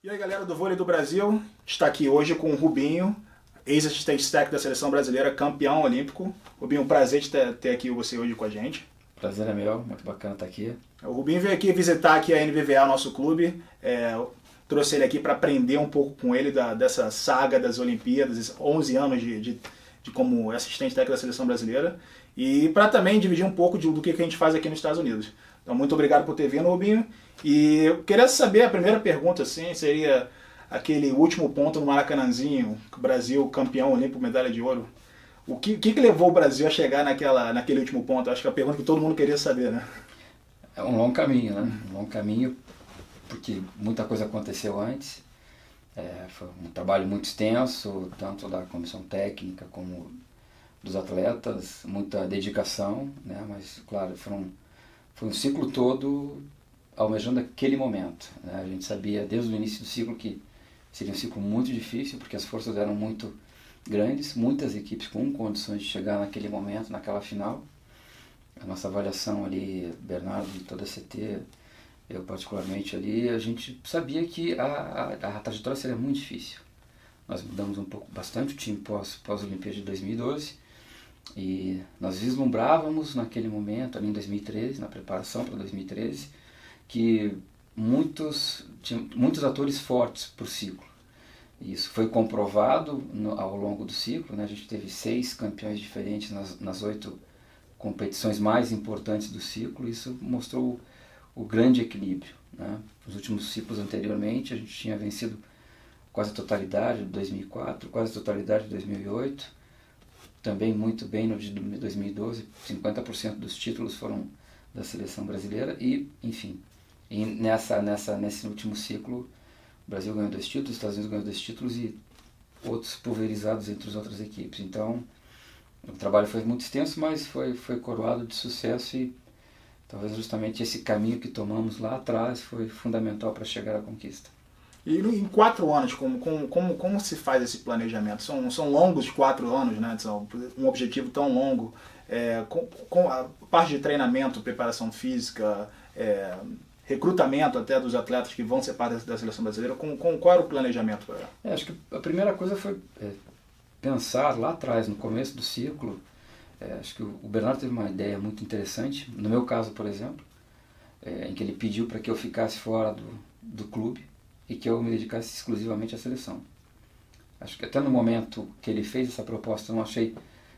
E aí, galera do vôlei do Brasil, está aqui hoje com o Rubinho, ex-assistente técnico da Seleção Brasileira, campeão olímpico. Rubinho, um prazer de ter aqui você hoje com a gente. Prazer é meu, muito bacana estar aqui. O Rubinho veio aqui visitar aqui a NBVA, nosso clube. Trouxe ele aqui para aprender um pouco com ele dessa saga das Olimpíadas, esses 11 anos de como assistente técnico da Seleção Brasileira. E para também dividir um pouco do que a gente faz aqui nos Estados Unidos. Então, muito obrigado por ter vindo, Rubinho. E eu queria saber, a primeira pergunta assim, seria aquele último ponto no Maracanãzinho, que o Brasil campeão olímpico, medalha de ouro. O que levou o Brasil a chegar naquele último ponto? Acho que é a pergunta que todo mundo queria saber, né? É um longo caminho, né? Um longo caminho, porque muita coisa aconteceu antes. Foi um trabalho muito extenso, tanto da comissão técnica como dos atletas, muita dedicação, né? Mas, claro, foi um ciclo todo almejando aquele momento, né? A gente sabia desde o início do ciclo que seria um ciclo muito difícil, porque as forças eram muito grandes, muitas equipes com condições de chegar naquele momento, naquela final. A nossa avaliação ali, Bernardo e toda a CT, eu particularmente ali, a gente sabia que a trajetória seria muito difícil. Nós mudamos bastante o time pós-Olimpíada de 2012 e nós vislumbrávamos naquele momento, ali em 2013, na preparação para 2013, que muitos atores fortes para o ciclo. Isso foi comprovado ao longo do ciclo, né? A gente teve 6 campeões diferentes nas 8 competições mais importantes do ciclo. Isso mostrou o grande equilíbrio, né? Nos últimos ciclos anteriormente a gente tinha vencido quase a totalidade de 2004, quase a totalidade de 2008, também muito bem no de 2012, 50% dos títulos foram da seleção brasileira e, enfim, nesse último ciclo o Brasil ganhou 2 títulos, os Estados Unidos ganhou 2 títulos e outros pulverizados entre as outras equipes. Então, o trabalho foi muito extenso, mas foi coroado de sucesso e talvez justamente esse caminho que tomamos lá atrás foi fundamental para chegar à conquista. E em 4 anos, como se faz esse planejamento? São longos 4 anos, né? São um objetivo tão longo. Com a parte de treinamento, preparação física, recrutamento até dos atletas que vão ser parte da seleção brasileira, qual era o planejamento? Acho que a primeira coisa foi pensar lá atrás, no começo do ciclo. Acho que o Bernardo teve uma ideia muito interessante, no meu caso, por exemplo, em que ele pediu para que eu ficasse fora do clube e que eu me dedicasse exclusivamente à seleção. Acho que até no momento que ele fez essa proposta eu não achei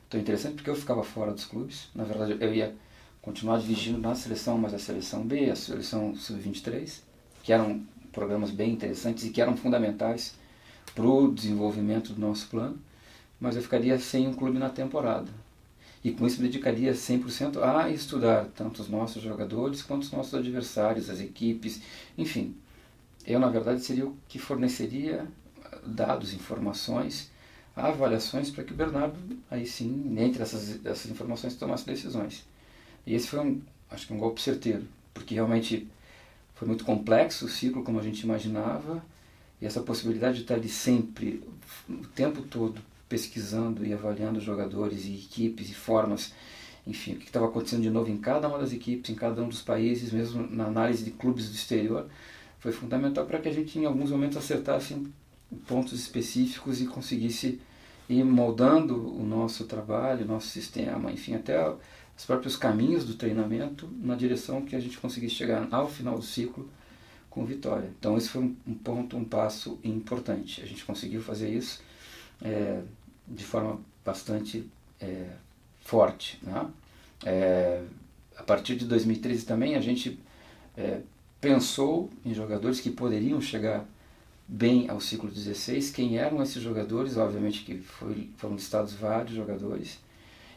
tão interessante, porque eu ficava fora dos clubes. Na verdade, eu ia continuar dirigindo na seleção, mas a seleção B, a seleção sub-23, que eram programas bem interessantes e que eram fundamentais para o desenvolvimento do nosso plano, mas eu ficaria sem um clube na temporada. E com isso me dedicaria 100% a estudar tanto os nossos jogadores quanto os nossos adversários, as equipes, enfim. Eu, na verdade, seria o que forneceria dados, informações, avaliações para que o Bernardo, aí sim, entre essas informações, tomasse decisões. E esse foi acho que um golpe certeiro, porque realmente foi muito complexo o ciclo, como a gente imaginava, e essa possibilidade de estar ali sempre, o tempo todo, pesquisando e avaliando jogadores e equipes e formas, enfim, o que estava acontecendo de novo em cada uma das equipes, em cada um dos países, mesmo na análise de clubes do exterior, foi fundamental para que a gente em alguns momentos acertasse pontos específicos e conseguisse ir moldando o nosso trabalho, o nosso sistema, enfim, até os próprios caminhos do treinamento na direção que a gente conseguisse chegar ao final do ciclo com vitória. Então esse foi um passo importante. A gente conseguiu fazer isso de forma bastante forte, né? A partir de 2013 também a gente pensou em jogadores que poderiam chegar bem ao ciclo 16. Quem eram esses jogadores? Obviamente que foram listados vários jogadores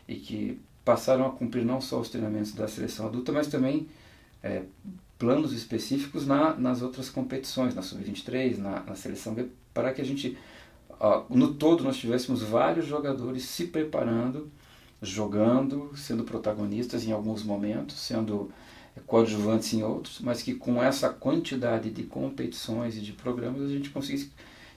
e que passaram a cumprir não só os treinamentos da seleção adulta, mas também planos específicos nas outras competições, na Sub-23, na seleção B, para que a gente, no todo, nós tivéssemos vários jogadores se preparando, jogando, sendo protagonistas em alguns momentos, sendo coadjuvantes em outros, mas que com essa quantidade de competições e de programas a gente conseguisse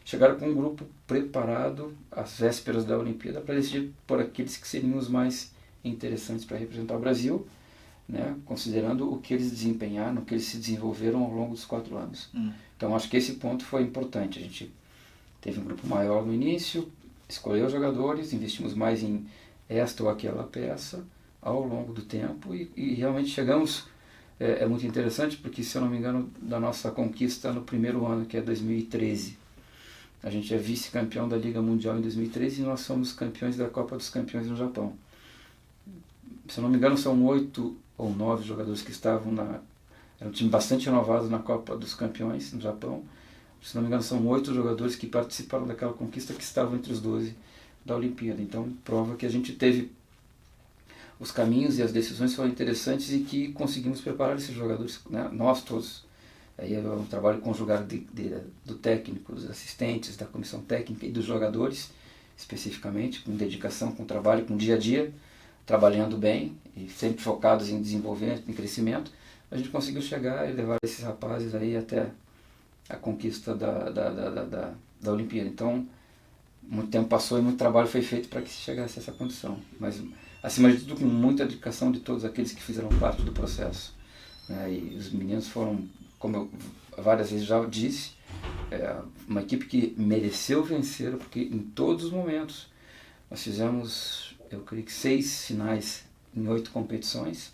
chegar com um grupo preparado às vésperas da Olimpíada para decidir por aqueles que seriam os mais interessantes para representar o Brasil, né, considerando o que eles desempenharam, o que eles se desenvolveram ao longo dos 4 anos. Então Então acho que esse ponto foi importante. A gente teve um grupo maior no início, escolheu os jogadores, investimos mais em esta ou aquela peça ao longo do tempo e realmente chegamos. É muito interessante porque, se eu não me engano, da nossa conquista no primeiro ano, que é 2013, a gente é vice-campeão da Liga Mundial em 2013 e nós somos campeões da Copa dos Campeões no Japão. Se eu não me engano, são 8 ou 9 jogadores que estavam era um time bastante renovado na Copa dos Campeões no Japão. Se não me engano, são 8 jogadores que participaram daquela conquista que estavam entre os 12 da Olimpíada. Então, prova que a gente teve os caminhos e as decisões foram interessantes e que conseguimos preparar esses jogadores, né? Nós todos. Aí é um trabalho conjugado do técnico, dos assistentes, da comissão técnica e dos jogadores, especificamente, com dedicação, com trabalho, com dia a dia, trabalhando bem e sempre focados em desenvolvimento, em crescimento. A gente conseguiu chegar e levar esses rapazes aí até a conquista da Olimpíada. Então, muito tempo passou e muito trabalho foi feito para que se chegasse a essa condição. Mas, acima de tudo, com muita dedicação de todos aqueles que fizeram parte do processo. E os meninos foram, como eu várias vezes já disse, uma equipe que mereceu vencer, porque em todos os momentos nós fizemos, eu creio que 6 finais em 8 competições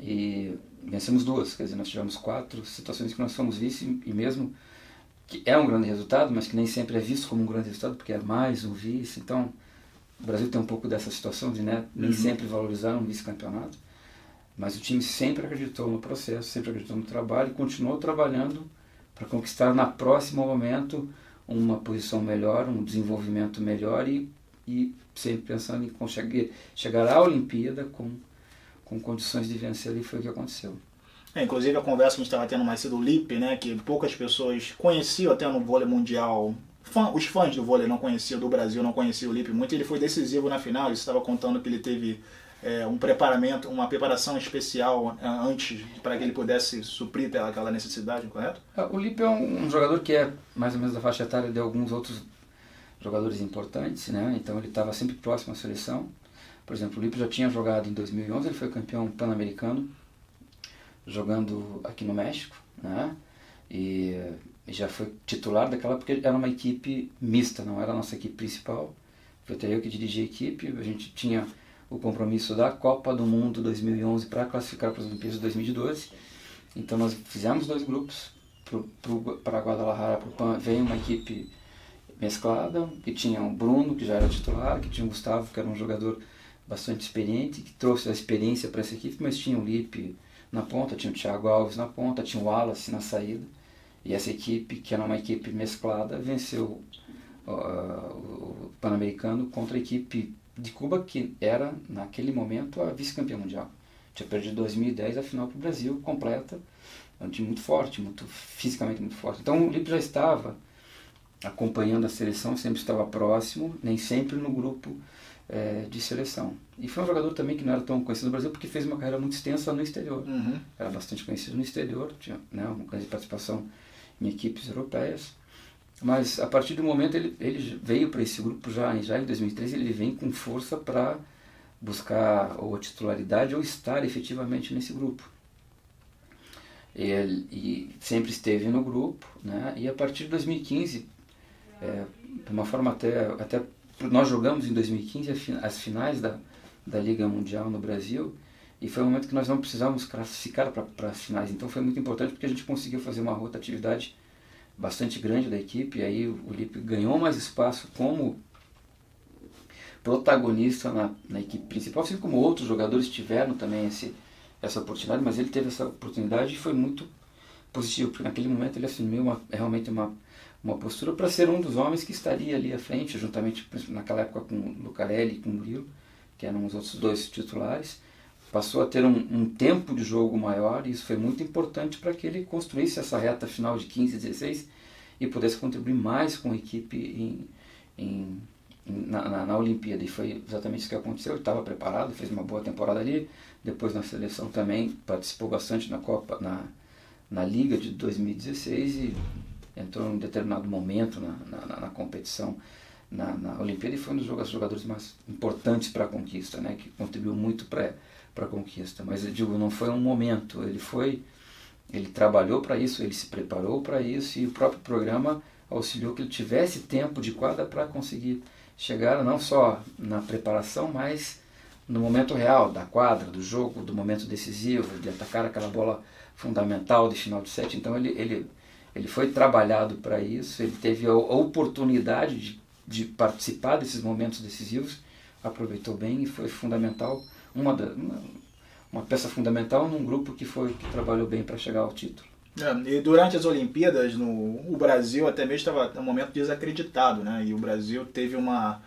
e vencemos 2, quer dizer, nós tivemos 4 situações que nós fomos vice e mesmo que é um grande resultado, mas que nem sempre é visto como um grande resultado, porque é mais um vice. Então, o Brasil tem um pouco dessa situação de nem sempre valorizar um vice-campeonato, mas o time sempre acreditou no processo, sempre acreditou no trabalho e continuou trabalhando para conquistar na próximo momento uma posição melhor, um desenvolvimento melhor e sempre pensando em chegar à Olimpíada com condições de vencer, e foi o que aconteceu. Inclusive a conversa que a gente estava tendo mais cedo, o Lipe, né, que poucas pessoas conheciam até no vôlei mundial. Os fãs do vôlei não conheciam, do Brasil não conheciam o Lipe muito, ele foi decisivo na final. Ele estava contando que ele teve uma preparação especial antes para que ele pudesse suprir aquela necessidade, correto? O Lipe é um jogador que é mais ou menos da faixa etária de alguns outros jogadores importantes, né? Então ele estava sempre próximo à seleção. Por exemplo, o Lipe já tinha jogado em 2011, ele foi campeão pan-americano, jogando aqui no México, né? E já foi titular daquela, porque era uma equipe mista, não era a nossa equipe principal. Foi até eu que dirigi a equipe. A gente tinha o compromisso da Copa do Mundo 2011 para classificar para as Olimpíadas de 2012. Então nós fizemos 2 grupos. Para Guadalajara, para o PAN, veio uma equipe mesclada, que tinha o Bruno, que já era titular, que tinha o Gustavo, que era um jogador bastante experiente, que trouxe a experiência para essa equipe, mas tinha o Lipe na ponta, tinha o Thiago Alves na ponta, tinha o Wallace na saída. E essa equipe, que era uma equipe mesclada, venceu o Pan-Americano contra a equipe de Cuba, que era, naquele momento, a vice-campeã mundial. Tinha perdido em 2010 a final para o Brasil, completa. É um time muito forte, fisicamente muito forte. Então o Lipe já estava acompanhando a seleção, sempre estava próximo, nem sempre no grupo de seleção. E foi um jogador também que não era tão conhecido no Brasil, porque fez uma carreira muito extensa no exterior. Era bastante conhecido no exterior, tinha uma grande participação em equipes europeias. Mas a partir do momento ele veio para esse grupo já em 2013, ele vem com força para buscar ou a titularidade ou estar efetivamente nesse grupo. E sempre esteve no grupo, né? E a partir de 2015, de uma forma até nós jogamos em 2015 as finais da Liga Mundial no Brasil, e foi um momento que nós não precisávamos classificar para as finais. Então foi muito importante porque a gente conseguiu fazer uma rotatividade bastante grande da equipe, e aí o Lipe ganhou mais espaço como protagonista na equipe principal, assim como outros jogadores tiveram também essa oportunidade, mas ele teve essa oportunidade e foi muito positivo, porque naquele momento ele assumiu realmente uma postura para ser um dos homens que estaria ali à frente, juntamente naquela época com o Lucarelli e com o Murilo, que eram os outros 2 titulares. Passou a ter um tempo de jogo maior, e isso foi muito importante para que ele construísse essa reta final de 15 e 16 e pudesse contribuir mais com a equipe na Olimpíada. E foi exatamente isso que aconteceu. Ele estava preparado, fez uma boa temporada ali, depois na seleção também participou bastante na Copa, na Liga de 2016, e entrou em um determinado momento na competição na Olimpíada, e foi um dos jogadores mais importantes para a conquista, né, que contribuiu muito para a conquista. Mas eu digo, não foi um momento, ele foi Ele trabalhou para isso, ele se preparou para isso e o próprio programa auxiliou que ele tivesse tempo de quadra para conseguir chegar não só na preparação, mas no momento real da quadra, do jogo, do momento decisivo, de atacar aquela bola fundamental de final de set. Então ele foi trabalhado para isso, ele teve a oportunidade de participar desses momentos decisivos, aproveitou bem e foi fundamental, uma peça fundamental num grupo que trabalhou bem para chegar ao título. E durante as Olimpíadas, o Brasil até mesmo estava num momento desacreditado, né? E o Brasil teve uma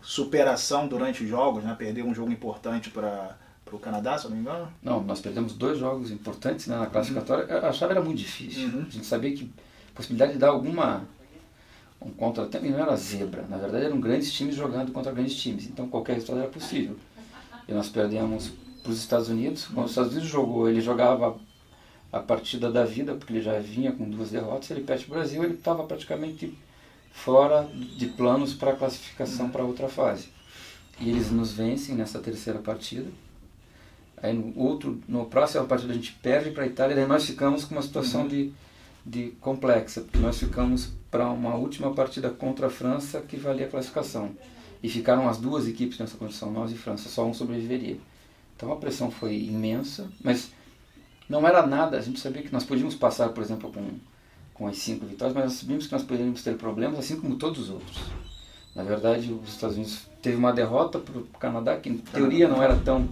superação durante os jogos, né? Perdeu um jogo importante para o Canadá, se eu não me engano. Não, nós perdemos 2 jogos importantes, né, na classificatória. A chave era muito difícil. A gente sabia que a possibilidade de dar um contra-tempo não era zebra. Na verdade, eram grandes times jogando contra grandes times. Então, qualquer resultado era possível. E nós perdemos para os Estados Unidos. Quando os Estados Unidos jogou, ele jogava a partida da vida, porque ele já vinha com 2 derrotas. Ele perde para o Brasil, ele estava praticamente fora de planos para a classificação para outra fase. E eles nos vencem nessa terceira partida. Aí no próximo partida a gente perde para a Itália, daí nós ficamos com uma situação de complexa, porque nós ficamos para uma última partida contra a França que valia a classificação. E ficaram as 2 equipes nessa condição, nós e França, só um sobreviveria. Então a pressão foi imensa, mas não era nada, a gente sabia que nós podíamos passar, por exemplo, com as 5 vitórias, mas nós sabíamos que nós poderíamos ter problemas, assim como todos os outros. Na verdade, os Estados Unidos teve uma derrota para o Canadá, que em teoria não era tão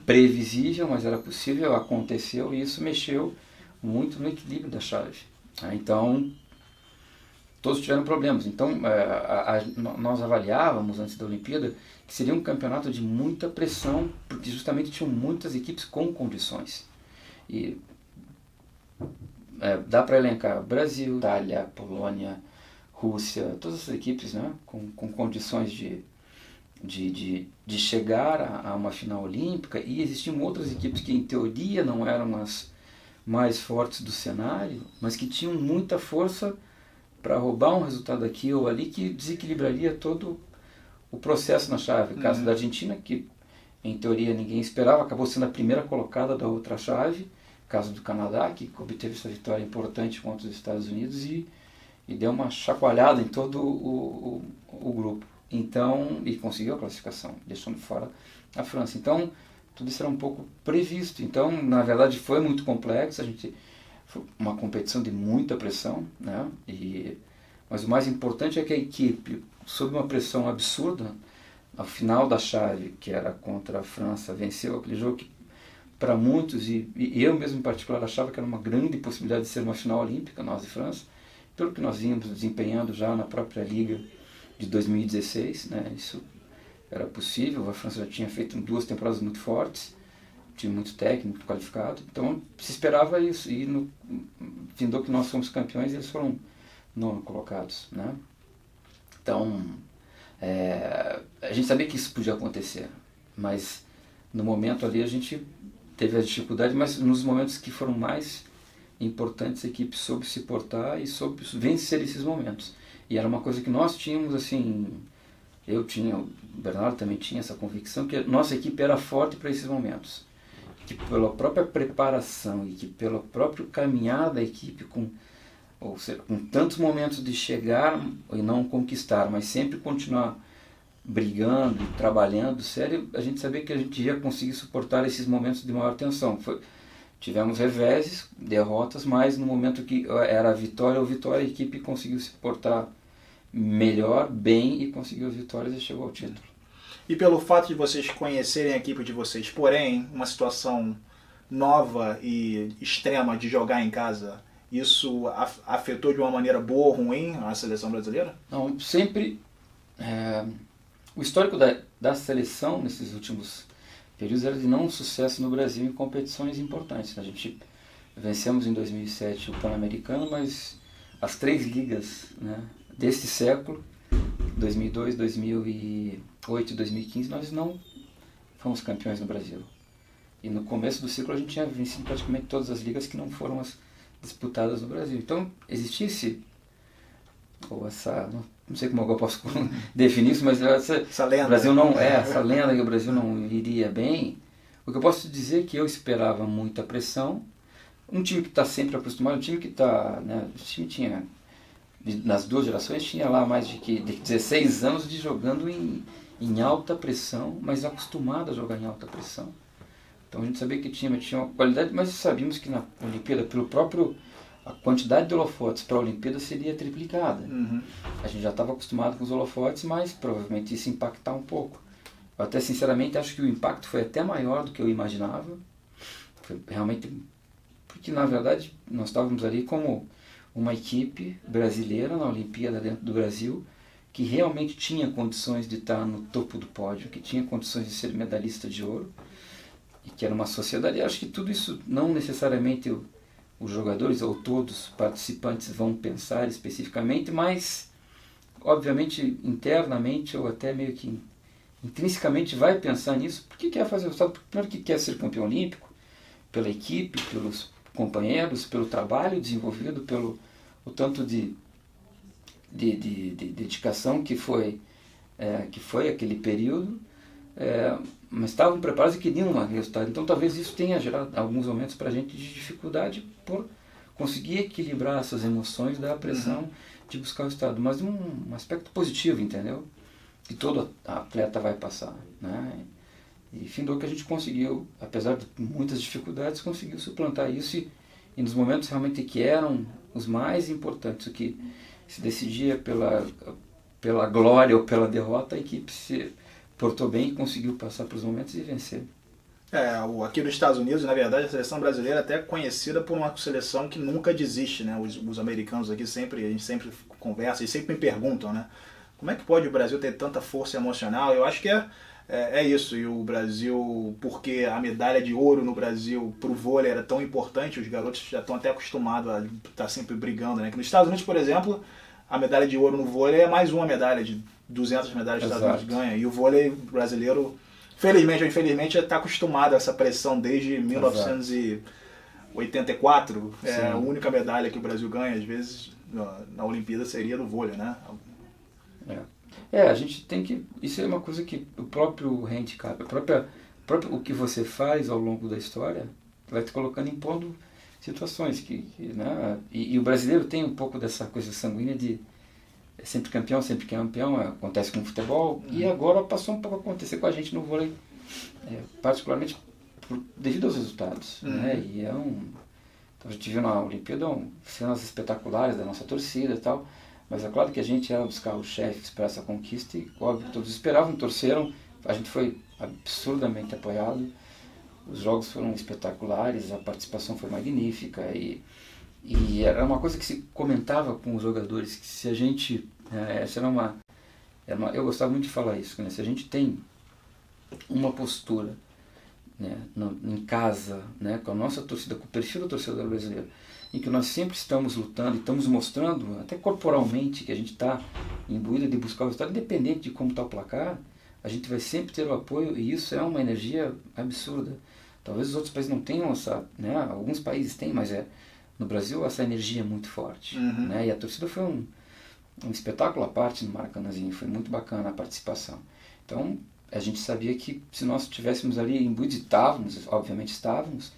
previsível, mas era possível, aconteceu, e isso mexeu muito no equilíbrio da chave. Então, todos tiveram problemas. Então, nós avaliávamos antes da Olimpíada que seria um campeonato de muita pressão, porque justamente tinham muitas equipes com condições. E dá para elencar Brasil, Itália, Polônia, Rússia, todas essas equipes, né, com condições de chegar a uma final olímpica, e existiam outras equipes que em teoria não eram as mais fortes do cenário, mas que tinham muita força para roubar um resultado aqui ou ali que desequilibraria todo o processo na chave. O caso da Argentina, que em teoria ninguém esperava, acabou sendo a primeira colocada da outra chave. O caso do Canadá, que obteve essa vitória importante contra os Estados Unidos e deu uma chacoalhada em todo o grupo. Então, e conseguiu a classificação, deixando fora a França. Então, tudo isso era um pouco previsto. Então, na verdade, foi muito complexo. Foi uma competição de muita pressão, né? Mas o mais importante é que a equipe, sob uma pressão absurda, ao final da chave, que era contra a França, venceu aquele jogo que, para muitos, e eu mesmo em particular, achava que era uma grande possibilidade de ser uma final olímpica, nós e França, pelo que nós vínhamos desempenhando já na própria Liga de 2016, né? Isso era possível, a França já tinha feito 2 temporadas muito fortes, time muito técnico, muito qualificado, então se esperava isso, e findou que nós fomos campeões e eles foram 9º colocados, né? Então, a gente sabia que isso podia acontecer, mas no momento ali a gente teve as dificuldades, mas nos momentos que foram mais importantes a equipe soube se portar e soube vencer esses momentos. E era uma coisa que nós tínhamos, assim, eu tinha, o Bernardo também tinha essa convicção, que a nossa equipe era forte para esses momentos. Que pela própria preparação e que pelo próprio caminhar da equipe, com tantos momentos de chegar e não conquistar, mas sempre continuar brigando, trabalhando, sério, a gente sabia que a gente ia conseguir suportar esses momentos de maior tensão. Tivemos reveses, derrotas, mas no momento que era vitória ou vitória, a equipe conseguiu se portar melhor, bem, e conseguiu as vitórias e chegou ao título. E pelo fato de vocês conhecerem a equipe de vocês, porém, uma situação nova e extrema de jogar em casa, isso afetou de uma maneira boa ou ruim a seleção brasileira? Não, sempre... o histórico da seleção nesses últimos períodos era de não sucesso no Brasil em competições importantes. A gente vencemos em 2007 o Pan-Americano, mas as 3 ligas, né, deste século, 2002, 2008 e 2015, nós não fomos campeões no Brasil. E no começo do ciclo a gente tinha vencido praticamente todas as ligas que não foram as disputadas no Brasil. Então existia não sei como eu posso definir isso, mas essa lenda. Brasil não essa lenda que o Brasil não iria bem. O que eu posso dizer é que eu esperava muita pressão, Um time que está sempre acostumado, um time que está, né, o time tinha, nas duas gerações, tinha lá mais de 16 anos de jogando em alta pressão, mas acostumado a jogar em alta pressão. Então a gente sabia que tinha uma qualidade, mas sabíamos que na Olimpíada, a quantidade de holofotes para a Olimpíada seria triplicada. Uhum. A gente já estava acostumado com os holofotes, mas provavelmente isso impactar um pouco. Eu até sinceramente acho que o impacto foi até maior do que eu imaginava. Foi realmente porque na verdade nós estávamos ali como uma equipe brasileira na Olimpíada dentro do Brasil, que realmente tinha condições de estar no topo do pódio, que tinha condições de ser medalhista de ouro, e que era uma sociedade. Eu acho que tudo isso não necessariamente os jogadores ou todos os participantes vão pensar especificamente, mas obviamente internamente ou até meio que intrinsecamente vai pensar nisso, porque quer fazer o resultado. Primeiro que quer ser campeão olímpico, pela equipe, pelos companheiros, pelo trabalho desenvolvido, pelo o tanto de dedicação que foi aquele período, mas estavam preparados e queriam um resultado. Então talvez isso tenha gerado alguns momentos para a gente de dificuldade por conseguir equilibrar essas emoções da pressão de buscar o resultado, mas um aspecto positivo, entendeu? Que todo atleta vai passar, né? E findou que a gente conseguiu, apesar de muitas dificuldades, conseguiu suplantar isso e nos momentos realmente que eram os mais importantes, o que se decidia pela glória ou pela derrota, a equipe se portou bem e conseguiu passar para os momentos e vencer. Aqui nos Estados Unidos, na verdade, a seleção brasileira é até conhecida por uma seleção que nunca desiste, né? Os americanos aqui a gente sempre conversa e sempre me perguntam, né? Como é que pode o Brasil ter tanta força emocional? Eu acho que é isso. E o Brasil, porque a medalha de ouro no Brasil pro vôlei era tão importante, os garotos já estão até acostumados a estar sempre brigando, né? Que nos Estados Unidos, por exemplo, a medalha de ouro no vôlei é mais uma medalha de 200 medalhas que os Estados Unidos ganham. E o vôlei brasileiro, felizmente ou infelizmente, já está acostumado a essa pressão desde 1984. É a única medalha que o Brasil ganha, às vezes, na Olimpíada seria do vôlei, né? A gente tem que... Isso é uma coisa que o próprio handicap, o que você faz ao longo da história, vai te colocando, impondo situações né? E o brasileiro tem um pouco dessa coisa sanguínea de sempre campeão, acontece com o futebol, e agora passou um pouco a acontecer com a gente no vôlei, particularmente devido aos resultados, né? E então a gente viu na Olimpíada cenas espetaculares da nossa torcida e tal, mas é claro que a gente ia buscar os chefes para essa conquista e óbvio que todos esperavam, torceram, a gente foi absurdamente apoiado, os jogos foram espetaculares, a participação foi magnífica e era uma coisa que se comentava com os jogadores, que se a gente, eu gostava muito de falar isso, né? Se a gente tem uma postura, né, em casa, né, com a nossa torcida, com o perfil do torcedor brasileiro, em que nós sempre estamos lutando e estamos mostrando, até corporalmente, que a gente está imbuído de buscar o resultado, independente de como está o placar, a gente vai sempre ter o apoio e isso é uma energia absurda. Talvez os outros países não tenham essa, né, alguns países têm, mas no Brasil essa energia é muito forte, né, e a torcida foi um espetáculo à parte no Maracanãzinho, foi muito bacana a participação. Então a gente sabia que se nós estivéssemos ali imbuídos, obviamente estávamos,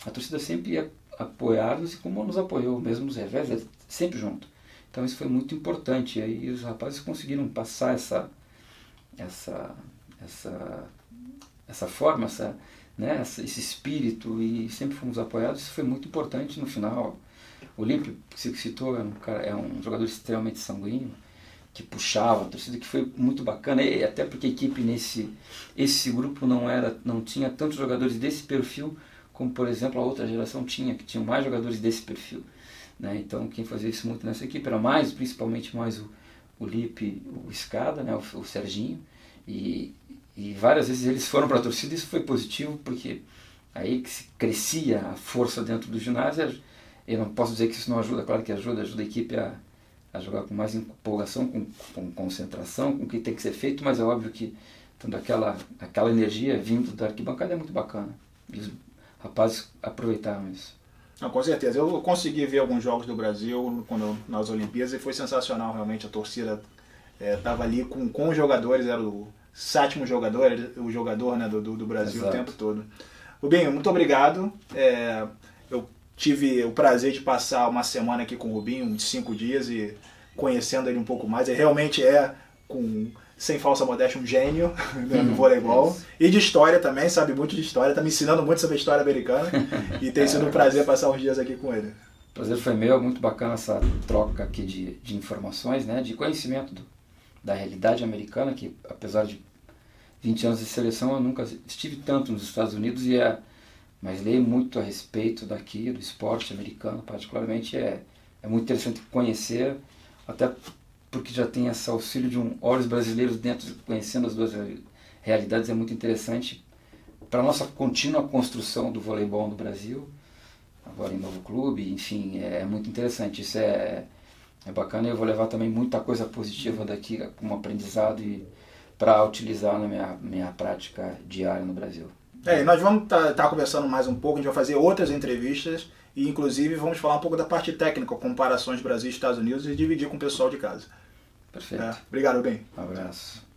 a torcida sempre ia apoiar-nos e como nos apoiou, mesmo nos revés, sempre junto. Então isso foi muito importante, e aí os rapazes conseguiram passar essa forma, né, esse espírito, e sempre fomos apoiados. Isso foi muito importante no final. O Olímpio, que você citou, é um jogador extremamente sanguíneo, que puxava a torcida, que foi muito bacana, e até porque a equipe esse grupo não tinha tantos jogadores desse perfil como, por exemplo, a outra geração tinha, que tinham mais jogadores desse perfil, né? Então quem fazia isso muito nessa equipe era principalmente mais o Lipe, o Escada, né? o Serginho, e várias vezes eles foram para a torcida. Isso foi positivo, porque aí que se crescia a força dentro do ginásio. Eu não posso dizer que isso não ajuda, claro que ajuda a equipe a jogar com mais empolgação, com concentração, com o que tem que ser feito, mas é óbvio que tendo aquela energia vindo da arquibancada é muito bacana. E os rapazes aproveitaram isso. Não, com certeza. Eu consegui ver alguns jogos do Brasil nas Olimpíadas e foi sensacional, realmente. A torcida estava ali com os jogadores, era o sétimo jogador, o jogador, né, do Brasil. Exato. O tempo todo. Rubinho, muito obrigado. Eu tive o prazer de passar uma semana aqui com o Rubinho, uns 5 dias, e conhecendo ele um pouco mais. Ele realmente sem falsa modéstia, um gênio do voleibol. E de história também, sabe muito de história, tá me ensinando muito sobre a história americana. E tem sido um prazer passar uns dias aqui com ele. O prazer foi meu, muito bacana essa troca aqui de informações, né, de conhecimento da realidade americana, que apesar de 20 anos de seleção, eu nunca estive tanto nos Estados Unidos, mas leio muito a respeito daqui, do esporte americano, particularmente. É muito interessante conhecer, até porque já tem esse auxílio de olhos brasileiros dentro, conhecendo as duas realidades, é muito interessante para a nossa contínua construção do voleibol no Brasil, agora em novo clube, enfim, é muito interessante. Isso é bacana, e eu vou levar também muita coisa positiva daqui como aprendizado e para utilizar na minha prática diária no Brasil. Nós vamos tá conversando mais um pouco, a gente vai fazer outras entrevistas e inclusive vamos falar um pouco da parte técnica, comparações Brasil e Estados Unidos, e dividir com o pessoal de casa. Perfeito. Obrigado, bem. Um abraço.